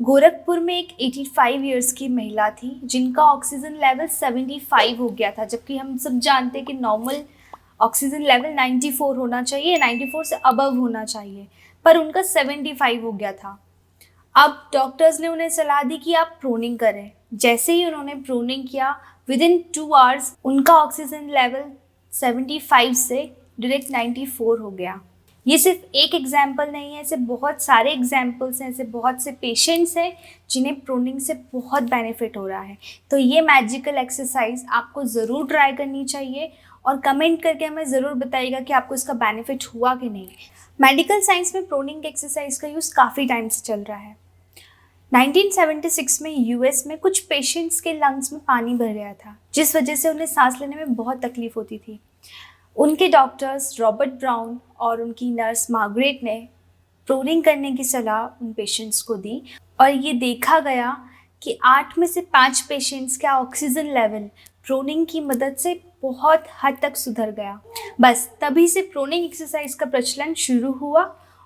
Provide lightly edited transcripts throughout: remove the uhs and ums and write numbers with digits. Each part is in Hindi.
गोरखपुर में एक 85 इयर्स की महिला थी जिनका ऑक्सीजन लेवल 75 हो गया था, जबकि हम सब जानते हैं कि नॉर्मल ऑक्सीजन लेवल 94 होना चाहिए, 94 से अबव होना चाहिए, पर उनका 75 हो गया था। अब डॉक्टर्स ने उन्हें सलाह दी कि आप प्रोनिंग करें। जैसे ही उन्होंने प्रोनिंग किया, विद इन 2 आवर्स उनका ऑक्सीजन लेवल 75 से डायरेक्ट 94 हो गया। ये सिर्फ एक एग्जाम्पल नहीं है, ऐसे बहुत सारे एग्जाम्पल्स हैं, ऐसे बहुत से पेशेंट्स हैं जिन्हें प्रोनिंग से बहुत बेनिफिट हो रहा है। तो ये मैजिकल एक्सरसाइज आपको ज़रूर ट्राई करनी चाहिए और कमेंट करके हमें ज़रूर बताइएगा कि आपको इसका बेनिफिट हुआ कि नहीं। मेडिकल साइंस में प्रोनिंग एक्सरसाइज का यूज़ काफ़ी टाइम से चल रहा है। 1976 में यूएस में कुछ पेशेंट्स के लंग्स में पानी भर गया था, जिस वजह से उन्हें सांस लेने में बहुत तकलीफ होती थी। उनके डॉक्टर्स रॉबर्ट ब्राउन और उनकी नर्स मार्गरेट ने प्रोनिंग करने की सलाह उन पेशेंट्स को दी और ये देखा गया कि 8 में से 5 पेशेंट्स का ऑक्सीजन लेवल प्रोनिंग की मदद से बहुत हद तक सुधर गया। बस तभी से प्रोनिंग एक्सरसाइज का प्रचलन शुरू हुआ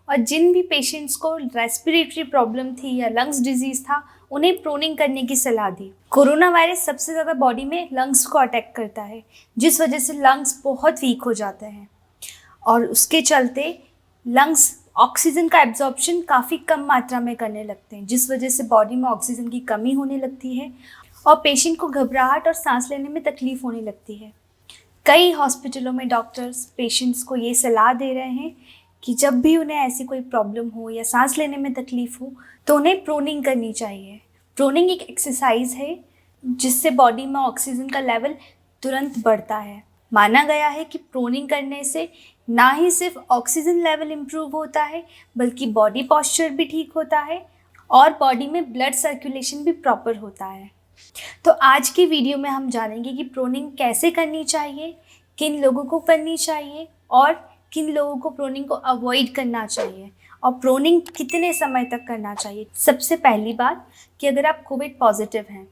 और जिन भी पेशेंट्स को रेस्पिरेटरी प्रॉब्लम थी या लंग्स डिजीज़ था, उन्हें प्रोनिंग करने की सलाह दी। कोरोना वायरस सबसे ज़्यादा बॉडी में लंग्स को अटैक करता है, जिस वजह से लंग्स बहुत वीक हो जाते हैं और उसके चलते लंग्स ऑक्सीजन का एब्जॉर्प्शन काफ़ी कम मात्रा में करने लगते हैं, जिस वजह से बॉडी में ऑक्सीजन की कमी होने लगती है और पेशेंट को घबराहट और सांस लेने में तकलीफ होने लगती है। कई हॉस्पिटलों में डॉक्टर्स पेशेंट्स को ये सलाह दे रहे हैं कि जब भी उन्हें ऐसी कोई प्रॉब्लम हो या सांस लेने में तकलीफ हो तो उन्हें प्रोनिंग करनी चाहिए। प्रोनिंग एक एक्सरसाइज है जिससे बॉडी में ऑक्सीजन का लेवल तुरंत बढ़ता है। माना गया है कि प्रोनिंग करने से ना ही सिर्फ ऑक्सीजन लेवल इम्प्रूव होता है, बल्कि बॉडी पॉस्चर भी ठीक होता है और बॉडी में ब्लड सर्कुलेशन भी प्रॉपर होता है। तो आज की वीडियो में हम जानेंगे कि प्रोनिंग कैसे करनी चाहिए, किन लोगों को करनी चाहिए और किन लोगों को प्रोनिंग को अवॉइड करना चाहिए और प्रोनिंग कितने समय तक करना चाहिए। सबसे पहली बात कि अगर आप कोविड पॉजिटिव हैं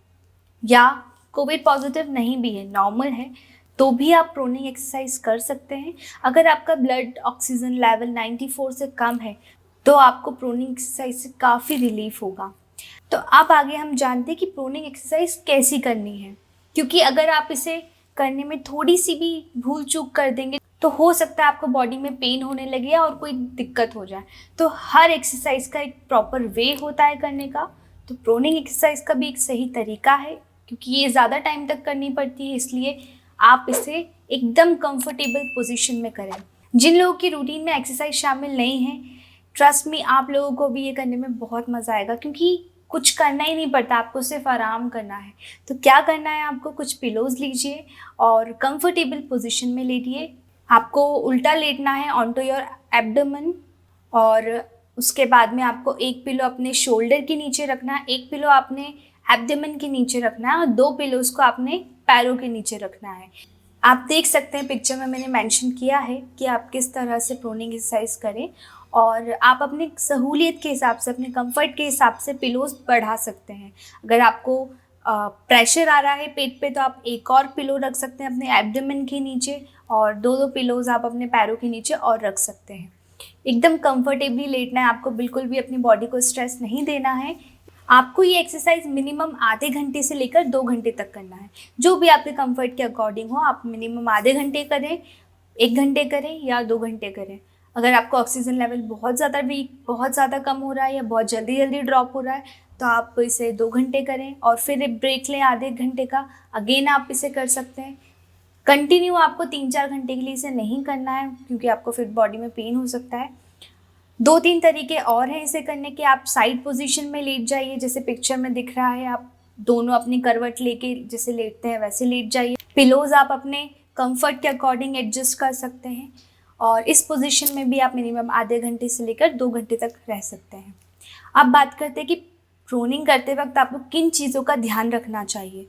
या कोविड पॉजिटिव नहीं भी है, नॉर्मल है, तो भी आप प्रोनिंग एक्सरसाइज कर सकते हैं। अगर आपका ब्लड ऑक्सीजन लेवल 94 से कम है तो आपको प्रोनिंग एक्सरसाइज से काफ़ी रिलीफ होगा। तो अब आगे हम जानते हैं कि प्रोनिंग एक्सरसाइज कैसी करनी है, क्योंकि अगर आप इसे करने में थोड़ी सी भी भूल चूक कर देंगे तो हो सकता है आपको बॉडी में पेन होने लगे और कोई दिक्कत हो जाए। तो हर एक्सरसाइज का एक प्रॉपर वे होता है करने का, तो प्रोनिंग एक्सरसाइज का भी एक सही तरीका है, क्योंकि ये ज़्यादा टाइम तक करनी पड़ती है, इसलिए आप इसे एकदम कंफर्टेबल पोजीशन में करें। जिन लोगों की रूटीन में एक्सरसाइज शामिल नहीं है, ट्रस्ट मी, आप लोगों को भी ये करने में बहुत मज़ा आएगा, क्योंकि कुछ करना ही नहीं पड़ता, आपको सिर्फ आराम करना है। तो क्या करना है, आपको कुछ पिलोज लीजिए और कंफर्टेबल पोजीशन में लेटिए। आपको उल्टा लेटना है ऑन टू योर एब्डोमेन और उसके बाद में आपको एक पिलो अपने शोल्डर के नीचे रखना है, एक पिलो आपने एब्डोमेन के नीचे रखना है और 2 पिलोज को आपने पैरों के नीचे रखना है। आप देख सकते हैं पिक्चर में मैंने मेंशन किया है कि आप किस तरह से प्रोनिंग एक्सरसाइज करें और आप अपने सहूलियत के हिसाब से, अपने कंफर्ट के हिसाब से पिलोज बढ़ा सकते हैं। अगर आपको प्रेशर आ रहा है पेट पे तो आप एक और पिलो रख सकते हैं अपने एब्डोमेन के नीचे और 2 पिलोज आप अपने पैरों के नीचे और रख सकते हैं। एकदम कंफर्टेबली लेटना है, आपको बिल्कुल भी अपनी बॉडी को स्ट्रेस नहीं देना है। आपको ये एक्सरसाइज मिनिमम आधे घंटे से लेकर 2 घंटे तक करना है, जो भी आपके कंफर्ट के अकॉर्डिंग हो। आप मिनिमम आधे घंटे करें, 1 घंटे करें या 2 घंटे करें। अगर आपको ऑक्सीजन लेवल बहुत ज़्यादा वीक, बहुत ज़्यादा कम हो रहा है या बहुत जल्दी ड्रॉप हो रहा है तो आप इसे 2 घंटे करें और फिर एक ब्रेक लें आधे घंटे का, अगेन आप इसे कर सकते हैं। कंटिन्यू आपको 3-4 घंटे के लिए इसे नहीं करना है, क्योंकि आपको फिर बॉडी में पेन हो सकता है। 2-3 तरीके और हैं इसे करने के। आप साइड पोजीशन में लेट जाइए, जैसे पिक्चर में दिख रहा है, आप दोनों अपनी करवट लेके जैसे लेटते हैं वैसे लेट जाइए। पिलोज आप अपने कंफर्ट के अकॉर्डिंग एडजस्ट कर सकते हैं और इस पोजीशन में भी आप मिनिमम आधे घंटे से लेकर 2 घंटे तक रह सकते हैं। अब बात करते हैं कि प्रोनिंग करते वक्त आपको किन चीज़ों का ध्यान रखना चाहिए।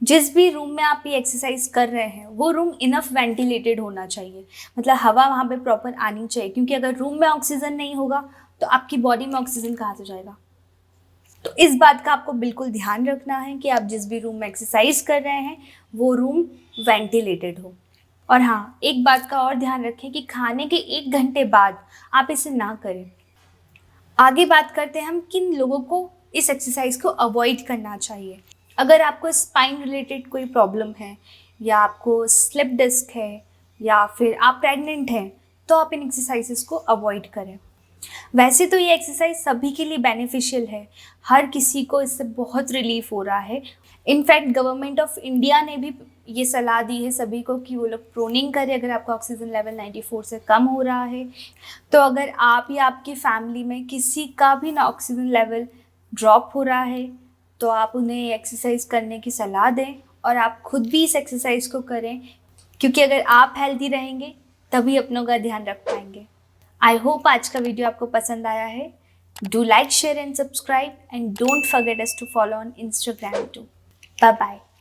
जिस भी रूम में आप ये एक्सरसाइज कर रहे हैं वो रूम इनफ वेंटिलेटेड होना चाहिए, मतलब हवा वहाँ पे प्रॉपर आनी चाहिए, क्योंकि अगर रूम में ऑक्सीजन नहीं होगा तो आपकी बॉडी में ऑक्सीजन कहाँ से जाएगा। तो इस बात का आपको बिल्कुल ध्यान रखना है कि आप जिस भी रूम में एक्सरसाइज कर रहे हैं वो रूम वेंटिलेटेड हो। और हाँ, एक बात का और ध्यान रखें कि खाने के 1 घंटे बाद आप इसे ना करें। आगे बात करते हैं हम किन लोगों को इस एक्सरसाइज को अवॉइड करना चाहिए। अगर आपको स्पाइन रिलेटेड कोई प्रॉब्लम है या आपको स्लिप डिस्क है या फिर आप प्रेग्नेंट हैं तो आप इन एक्सरसाइजेस को अवॉइड करें। वैसे तो ये एक्सरसाइज सभी के लिए बेनिफिशियल है, हर किसी को इससे बहुत रिलीफ हो रहा है। इनफैक्ट गवर्नमेंट ऑफ इंडिया ने भी ये सलाह दी है सभी को कि वो लोग प्रोनिंग करें अगर आपका ऑक्सीजन लेवल 94 से कम हो रहा है। तो अगर आप या आपकी फैमिली में किसी का भी ना ऑक्सीजन लेवल ड्रॉप हो रहा है तो आप उन्हें एक्सरसाइज करने की सलाह दें और आप खुद भी इस एक्सरसाइज को करें, क्योंकि अगर आप हेल्दी रहेंगे तभी अपनों का ध्यान रख पाएंगे। आई होप आज का वीडियो आपको पसंद आया है। Do like, share and subscribe and don't forget us to follow on Instagram too. Bye bye.